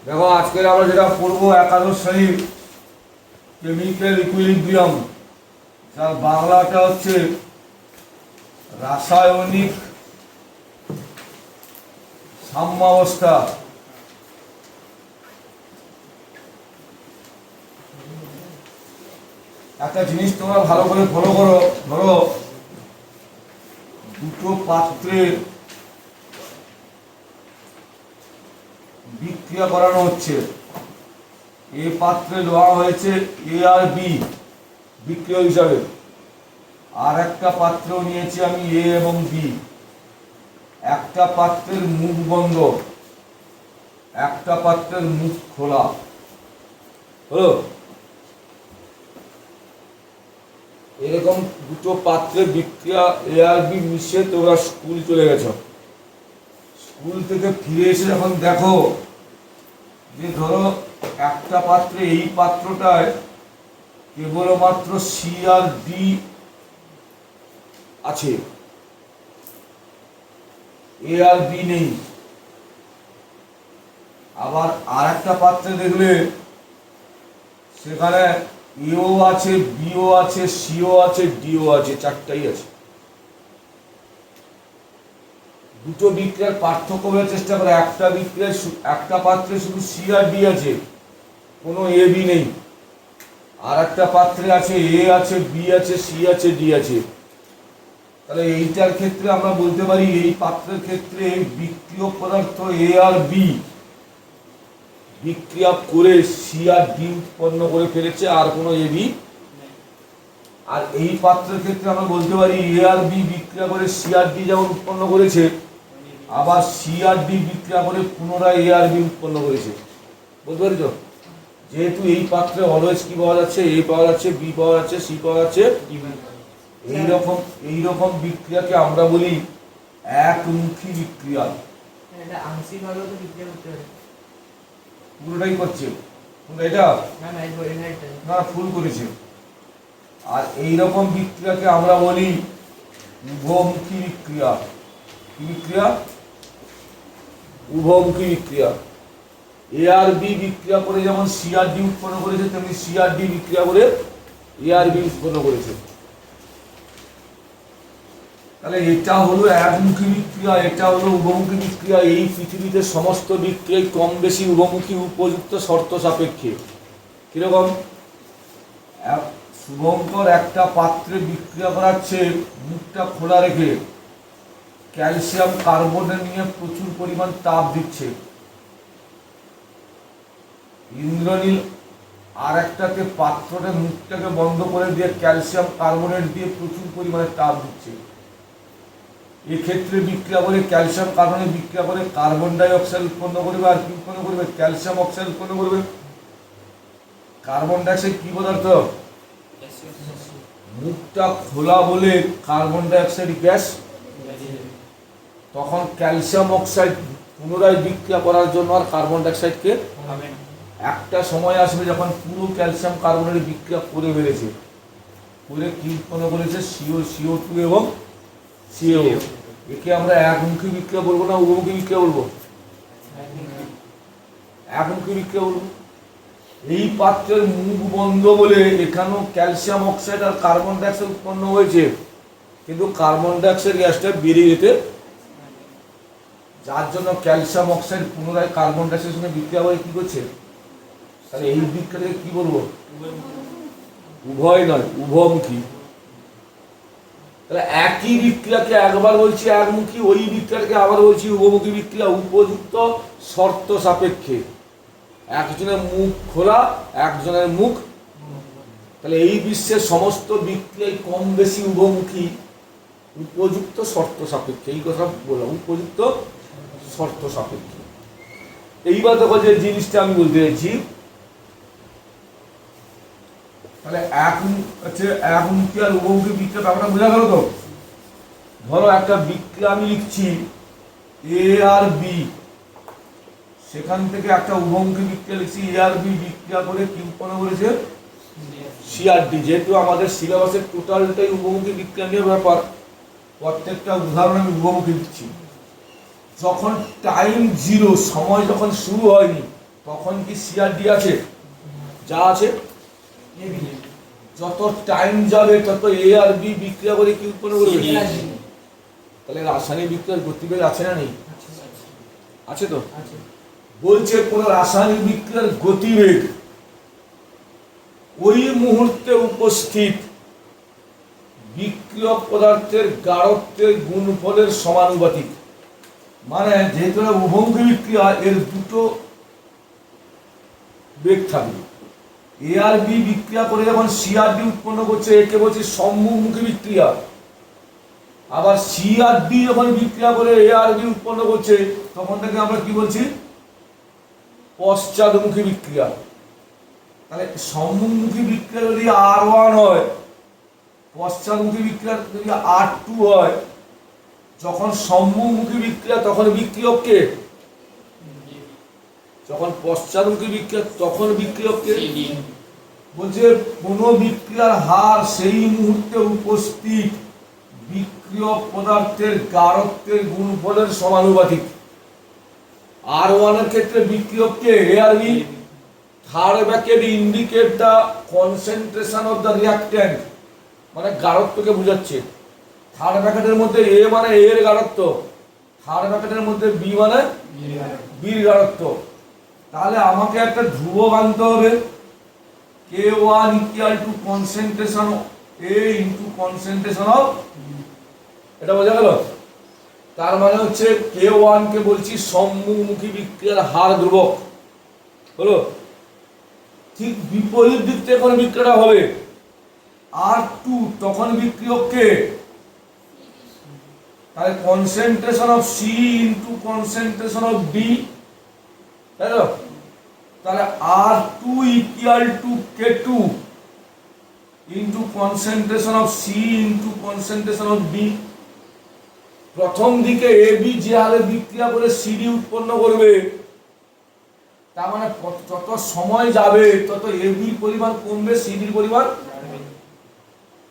দেখো আজকে আমরা যেটা পড়বো একাদশ শ্রেণীর কেমিক্যাল ইকুইলিব্রিয়াম, তার বাংলাটা হচ্ছে রাসায়নিক সাম্যাবস্থা। একটা জিনিস তোমরা ভালো করে ফলো করো। ধরো দুটো পাত্রে বিক্রিয়া করানো হচ্ছে। এ পাত্রে দেওয়া হয়েছে এ আর বি বিক্রিয়া হিসাবে, আর একটা পাত্র নিয়েছি আমি এ এবং বি। একটা পাত্রের মুখ বন্ধ, একটা পাত্রের মুখ খোলা। হলো এরকম দুটো পাত্রে বিক্রিয়া এ আর বি মিশে তোমরা স্কুল চলে গেছো। স্কুল থেকে ফিরে এসে যখন দেখো যে ধরো একটা পাত্রে, এই পাত্রটায় কেবলমাত্র সি আর ডি আছে, এ আর বি নেই। আবার আর একটা পাত্রে দেখলে সেখানে এও আছে, বিও আছে, সিও আছে, ডিও আছে, চারটাই আছে। দুটো বিক্রিয়ার পার্থক্য করার চেষ্টা করে। একটা বিক্রিয়ায় একটা পাত্রে শুধু সি আর ডি আছে, কোনো এ বি নেই। আর একটা পাত্রে আছে এ আছে, বি আছে, সি আছে, ডি আছে। তাহলে এইটার ক্ষেত্রে আমরা বলতে পারি এই পাত্রের ক্ষেত্রে বিক্রিয়ক পদার্থ এ আর বি বিক্রিয়া করে সি আর ডি উৎপন্ন করে ফেলেছে, আর কোনো এ বি। আর এই পাত্রের ক্ষেত্রে আমরা বলতে পারি এ আর বি বিক্রিয়া করে সি আর ডি যেমন উৎপন্ন করেছে, আবার সি আর ডি বিক্রিয়া করে পুনরায় এ আর বি উৎপন্ন করেছে। বুঝতে পারছ? যেহেতু এই পাত্রে অলওয়েজ কি পাওয়া যাচ্ছে, এ পাওয়া যাচ্ছে, বি পাওয়া যাচ্ছে, সি পাওয়া যাচ্ছে। এইরকম বিক্রিয়াকে আমরা বলি একমুখী বিক্রিয়া। পুরোটাই করছে এটা না, ফুল করেছে। আর এইরকম বিক্রিয়াকে আমরা বলি উভমুখী বিক্রিয়া। কি বিক্রিয়া? উভমুখী বিক্রিয়া। এ আর বি বিক্রিয়া করে যেমন সি আর ডি উৎপন্ন করেছে, তেমনি সি আর ডি বিক্রিয়া করে এ আর বি উৎপন্ন করেছে। তাহলে এটা হলো একমুখী বিক্রিয়া, এটা হলো উভমুখী বিক্রিয়া। এই পৃথিবীতে সমস্ত বিক্রিয়াই কম বেশি উভমুখী, উপযুক্ত শর্ত সাপেক্ষে। কিরকম? শুভঙ্কর একটা পাত্রে বিক্রিয়া করাচ্ছে মুখটা খোলা রেখে, ক্যালসিয়াম কার্বনেট নিয়ে প্রচুর পরিমাণ তাপ দিচ্ছে। ইন্দ্রনীল আর একটাতে পাত্রটা মুখটাকে বন্ধ করে দিয়ে ক্যালসিয়াম কার্বনেট দিয়ে প্রচুর পরিমাণে তাপ দিচ্ছে। এক্ষেত্রে বিক্রিয়া করে ক্যালসিয়াম কার্বনেট বিক্রিয়া করে কার্বন ডাই অক্সাইড উৎপন্ন করবে, আর কি উৎপন্ন করবে? ক্যালসিয়াম অক্সাইড উৎপন্ন করবে। কার্বন ডাই অক্সাইড কি পদার্থ? মুখটা খোলা বলে কার্বন ডাই অক্সাইড গ্যাস। তখন ক্যালসিয়াম অক্সাইড পুনরায় বিক্রিয়া করার জন্য আর কার্বন ডাই অক্সাইডকে একটা সময় আসবে যখন পুরো ক্যালসিয়াম কার্বনেট বিক্রিয়া করে ফেলেছে, করে কি উৎপন্ন করেছে? CO2 এবং CO। একে আমরা একমুখী বিক্রিয়া বলবো না উভমুখী বিক্রিয়া বলবো? একমুখী বিক্রিয়া বলবো। এই পাত্রের মুখ বন্ধ বলে এখানেও ক্যালসিয়াম অক্সাইড আর কার্বন ডাই অক্সাইড উৎপন্ন হয়েছে, কিন্তু কার্বন ডাই অক্সাইড গ্যাসটা বেরিয়ে যেতে, যার জন্য ক্যালসিয়াম অক্সাইড পুনরায় কার্বন ডাই অক্সাইডের সঙ্গে বিক্রিয়া করে কি করছে? তাহলে এই বিক্রিয়াকে কি বলবো? উভয় নয়, উভমুখী। তাহলে একই বিক্রিয়াকে একবার বলছি একমুখী, ওই বিক্রিয়াকে আবার বলছি উভমুখী বিক্রিয়া, উপযুক্ত শর্ত সাপেক্ষে। একজনের মুখ খোলা, একজনের মুখ। তাহলে এই বিশ্বের সমস্ত বিক্রিয়াই কম বেশি উভমুখী, উপযুক্ত শর্ত সাপেক্ষে। এই কথা বললাম, উপযুক্ত শর্ত সাপেক্ষে। এইবার দেখো যে জিনিসটা আমি বলতে চাইছি, তাহলে একমুখী আর উভমুখী বিক্রিয়া ব্যাপারটা বোঝা গেল তো? ধরো একটা বিক্রিয়া আমি লিখছি এ আর বি, সেখান থেকে একটা উভমুখী বিক্রিয়া লিখছি এ আর বি বিক্রিয়া করে কি উৎপন্ন করেছে? সি আর ডি। যেহেতু আমাদের সিলেবাসের টোটালটাই উভমুখী বিক্রিয়া নিয়ে ব্যাপার, প্রত্যেকটা উদাহরণ আমি উভমুখী দিচ্ছি। যখন টাইম জিরো, সময় যখন শুরু হয়নি, তখন কি সিআরডি আছে? যা আছে, যত টাইম যাবে তত এ আর বি বিক্রিয়া করে কি উৎপন্ন করবে? তাহলে রাসায়নিক বিক্রিয়ার গতিবেগ আছে না নেই? আছে তো। বলছে কোন রাসায়নিক বিক্রিয়ার গতিবেগ ওই মুহূর্তে উপস্থিত বিক্রিয়ক পদার্থের গাঢ়ত্বের গুণফলের সমানুপাতিক। মানে যেহেতু উভমুখী বিক্রিয়া, এর দুটো বেগ থাকবে। এ আর বি বিক্রিয়া করে যখন সিআরডি উৎপন্ন করছে, একে বলছে সম্মুখমুখী বিক্রিয়া। আবার সিআরডি যখন বিক্রিয়া করে এ আর বি উৎপন্ন করছে, তখন থেকে আমরা কি বলছি? পশ্চাদমুখী বিক্রিয়া। তাহলে সম্মুখমুখী বিক্রিয়া যদি R1 হয়, পশ্চাদমুখী বিক্রিয়া যদি R2 হয়, যখন সম্মুখমুখী বিক্রিয়া তখন বিক্রিয়ক কে? যখন পশ্চাদমুখী বিক্রিয়া তখন বিক্রিয়ক কে? বলছে কোন বিক্রিয়ার হার সেই মুহূর্তে উপস্থিত বিক্রিয়ক পদার্থের গাঢ়ত্বের গুণফলের সমানুপাতিক। R1 এর ক্ষেত্রে বিক্রিয়ক কে? এ আর B. Third bracket indicate the concentration of the reactant, মানে গাঢ়ত্বকে বোঝাচ্ছে। থার্ড ব্র্যাকেটের মধ্যে এ মানে এ এর গাঢ়ত্ব, থার্ড ব্র্যাকেটের মধ্যে বি মানে বির গাঢ়ত্ব। তাহলে আমাকে একটা ধ্রুবক আনতে হবে, K1 equal to concentration A into concentration of, এটা বোঝা গেল? তার মানে হচ্ছে K1 কে বলছি সম্মুখমুখী বিক্রিয়ার হার ধ্রুবক, হলো? ঠিক বিপরীত দিক থেকে যখন বিক্রিয়াটা হবে R2, তখন বিক্রিয়ক কে? তাহলে concentration of C into concentration of D, তাই তো? তাহলে R2 equal to K2 into concentration of C into concentration of D। প্রথম দিকে AB যে হারে বিক্রিয়া করে CD উৎপন্ন করবে, তার মানে যত সময় যাবে তত AB পরিমাণ কমবে, CD পরিমাণ।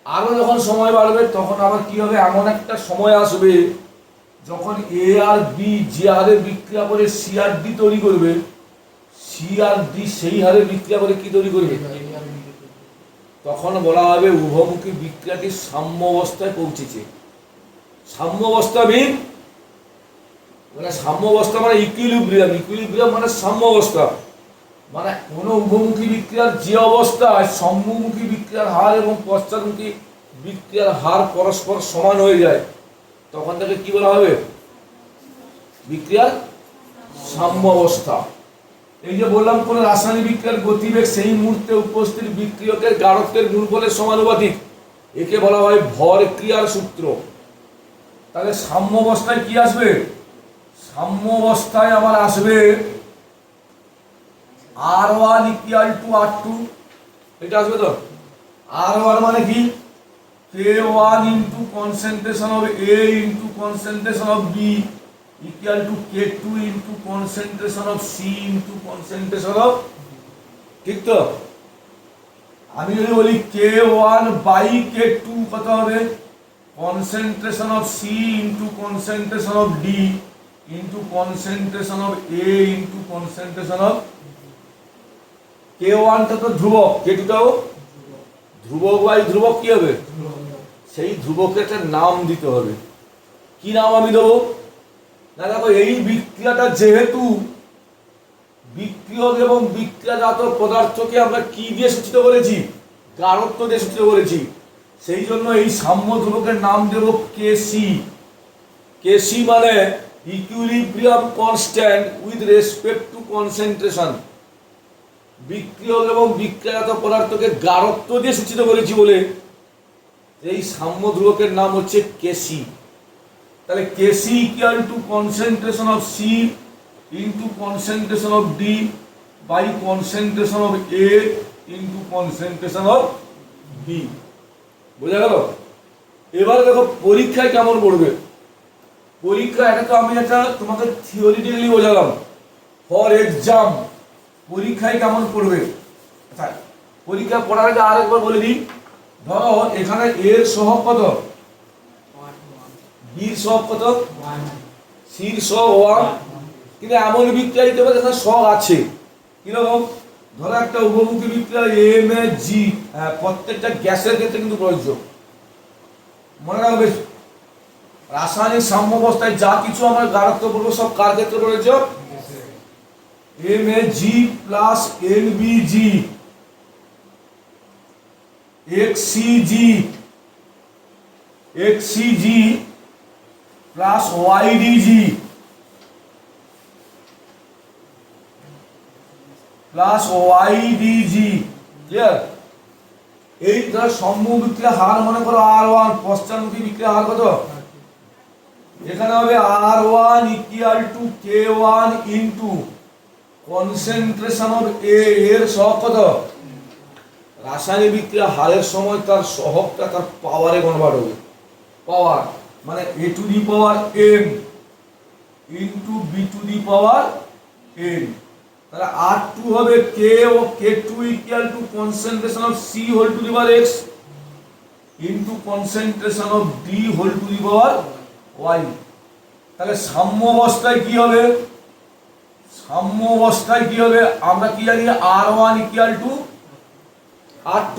আরো যখন সময় বাড়বে তখন আবার কি হবে? এমন একটা সময় আসবে যখন এ আর বি যে হারে বিক্রিয়া করে সিআরডি তৈরি করবে, সিআরডি সেই হারে বিক্রিয়া করে কি তৈরি করবে? তখন বলা হবে উভমুখী বিক্রিয়াটি সাম্য অবস্থায় পৌঁছেছে। সাম্য অবস্থা মিন মানে সাম্য অবস্থা মানে ইকুইলিব্রিয়াম, ইকুইলিব্রিয়াম মানে সাম্য অবস্থা। মানে কোন উভমুখী বিক্রিয়ার যে অবস্থায় সম্মুখী বিক্রিয়ার হার এবং পশ্চাৎমুখী বিক্রিয়ার হার পরস্পর সমান হয়ে যায়, তখন তাকে কি বলা হবে? বিক্রিয়ার সাম্য অবস্থা। এই যে বললাম কোন রাসায়নিক বিক্রিয়ার গতিবেগ সেই মুহূর্তে উপস্থিত বিক্রিয়কের গাঢ়ত্বের গুণফলের সমানুপাতিক, একে বলা হয় ভর ক্রিয়ার সূত্র। তাহলে সাম্য অবস্থায় কি আসবে? সাম্য অবস্থায় আমার আসবে R1 ইকুয়াল টু R2, এটা আসবে তো। R1 মানে কি? K1 into concentration of A into concentration of B equal to K2 into concentration of C into concentration of, ঠিক তো? আমি যদি বলি K1 বাই K2 কত হবে? Concentration of C into concentration of D into concentration of A into concentration of. K1 টা তো ধ্রুবক, K2 টাও ধ্রুবক, বাই ধ্রুবক কি হবে? সেই ধ্রুবকে একটা নাম দিতে হবে। কি নাম আমি দেবো? না দেখো, এই বিক্রিয়াটা যেহেতু বিক্রিয়ক এবং বিক্রিয়াজাত পদার্থকে আমরা কি দিয়ে সূচিত করেছি? গাঢ়ত্ব দিয়ে সূচিত করেছি। সেই জন্য এই সাম্য ধ্রুবকের নাম দেব কেসি। কেসি মানে equilibrium constant with respect to concentration. বিক্রিয়ক এবং বিক্রিয়াজাত পদার্থকে গাঢ়ত্ব দিয়ে সূচিত করেছি বলে এই সাম্য ধ্রুবকের নাম হচ্ছে কেসি। তাহলে KC equal to concentration of C into concentration of D by concentration of A into concentration of B. বোঝা গেল? এবারে দেখো পরীক্ষায় কেমন পড়বে। পরীক্ষা এটা তো আমি একটা তোমাকে থিওরিটিক্যালি বোঝালাম, ফর এক্সাম পরীক্ষায় কেমন পড়বে। আচ্ছা, পরীক্ষা পড়ার আগে আরেকবার বলে দিই। ধরো এখানে এর সহগ কত, বির সহগ কত, সির সহগ 1, কিন্তু এমন বিক্রিয়া দিতে পারে যেখানে সহগ আছে, কিরকম? ধরো একটা উভমুখী বিক্রিয়া MHG, প্রত্যেকটা গ্যাসের ক্ষেত্রে কিন্তু প্রযোজ্য। মনে রাখবে রাসায়নিক সাম্যাবস্থায় যা কিছু আমরা গাঢ়ত্ব বলবো সব কার ক্ষেত্রে প্রযোজ্য? MHG plus NBG XCG plus YDG plus YDG, clear? এই ধর সম্মুখ বিক্রিয়া হার মনে করো R1, পশ্চাৎমুখী বিক্রিয়া হার কত? এখানে হবে R1 equal to K1 into concentration of A, এর সহগ কত? রাসায়নিক বিক্রিয়া হারের সময় তার সহগটা তার পাওয়ারে কনভার্ট হবে। পাওয়ার মানে A to the power M into B to the power N। তাহলে R2 হবে K ও K2 equal to concentration of C whole to the power X into concentration of D whole to the power Y। তাহলে সাম্য অবস্থায় কি হবে? সাম্য অবস্থায় কি হবে? আমরা কি জানি? R1 ইকুয়াল টু R2,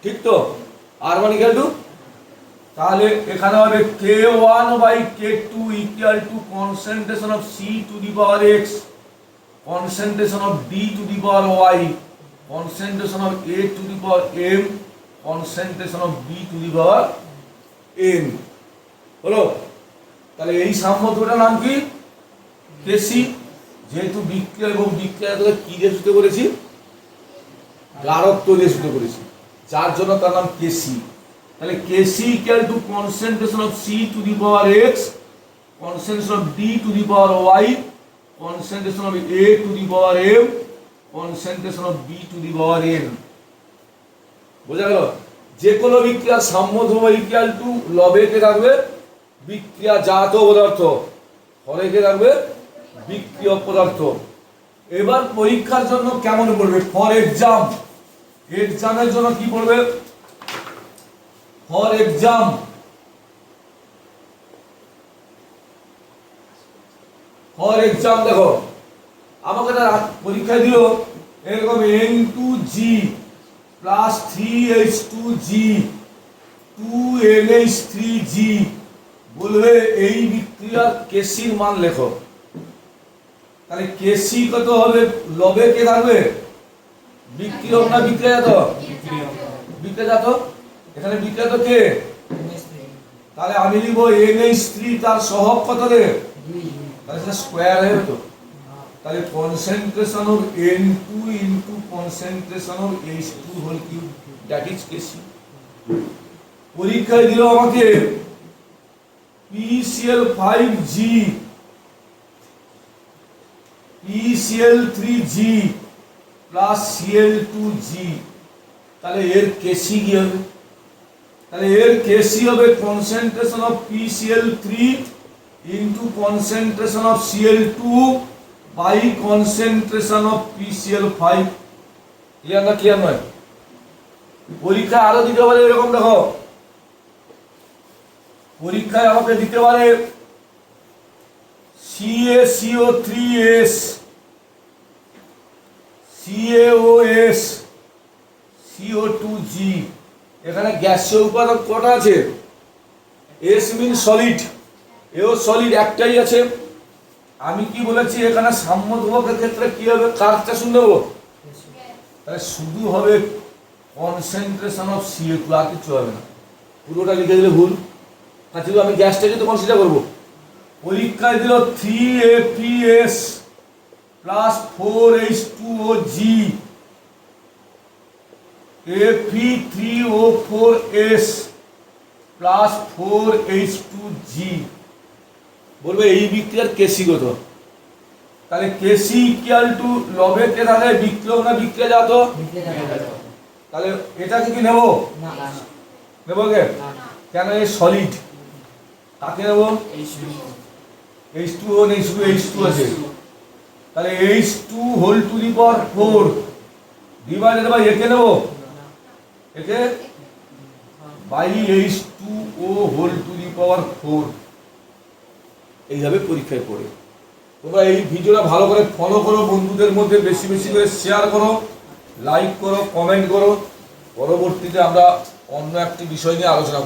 ঠিক তো? R1 ইকুয়াল টু, তাহলে এখানে হবে K1 by K2 equal to concentration of C to the power X, concentration of D to the power Y, concentration of A to the power M, concentration of B to the power N। হলো? তাহলে এই সাম্যতার নাম কি? কেসি। যেহেতু বিক্রিয়া এবং বিক্রিয়াকে কি দিয়ে সূত্র করেছি? গাঢ়ত্ব দিয়ে সূত্র করেছি, যার জন্য তার নাম কেসি। তাহলে KC equal to concentration of C to the power X, concentration of D to the power Y, concentration of A to the power M, concentration of B to the power N। বোঝা গেল? যে কোনো বিক্রিয়া সাম্য ধ্রুব equal to লবে কে থাকবে? বিক্রিয়া জাত পদার্থ, হরে কে থাকবে? বিক্রিয় পদার্থ। এবার পরীক্ষার জন্য কেমন পড়বে? ফর এক্সাম, এক্সামের জন্য কি পড়বে? ফর এক্সাম দেখো আমাকে পরীক্ষা দিল এরকম N2G প্লাস 3H2G 2NH3G, বলবে এই বিক্রিয়ার কেসির মান লেখো। তাহলে কেসি কত হবে? লবে কে থাকবে? বিক্রিয়ক না বিক্রিয়াজাত? বিক্রিয়াজাত। এখানে বিক্রিয়াজাত কে? তাহলে আমি লিখব NH3, তার সহগ কত রে? তাহলে সেটা স্কয়ার হয়ে তো। তাহলে concentration of N2 into concentration of H2 whole cube, that is KC. পরীক্ষায় দিল আমাকে PCl5G PCl3G প্লাস Cl2G, তাহলে এর কেসি কি হবে? তাহলে এর কেসি হবে concentration of PCl3 into concentration of Cl2 by concentration of PCl5। Clear না? ক্লিয়ার নয়? পরীক্ষা আরো দিতে পারে এরকম, দেখো পরীক্ষায় আমাকে দিতে পারে CaCO3S CaOS CO2G। এখানে গ্যাসীয় উপাদান কটা আছে? S মিন সলিড, এও সলিড একটাই আছে। আমি কি বলেছি? এখানে সাম্য ধ্রুবকের ক্ষেত্রে কি হবে? কারটা শুনে নেব। তাহলে শুধু হবে কনসেন্ট্রেশন অফ CO2, আর কিছু হবে না। পুরোটা লিখে দিলে ভুল, শুধু আমি গ্যাসটাকে তো কনসিডার করবো। পরীক্ষায় দিল 3APS plus 4H2OG Fe3O4S plus 4H2G, বলবে এই বিক্রিয়ার কেসি কত? তাহলে কেসি ইকুয়াল টু লবে কে থাকে? বিক্রিয়ক না বিক্রিয়াজাত? তাহলে এটাকে কি নেব? নেব কে? কেন? এই সলিড। কাকে নেব? H2O নেই, শুধু H2 আছে। তাহলে H2 whole to the power 4 divided by একে নেব, একে by H2O whole to the power 4। এইভাবে পরীক্ষায় পড়ে। তোমরা এই ভিডিওটা ভালো করে ফলো করো, বন্ধুদের মধ্যে বেশি বেশি করে শেয়ার করো, লাইক করো, কমেন্ট করো। পরবর্তীতে আমরা অন্য একটি বিষয় নিয়ে আলোচনা করব।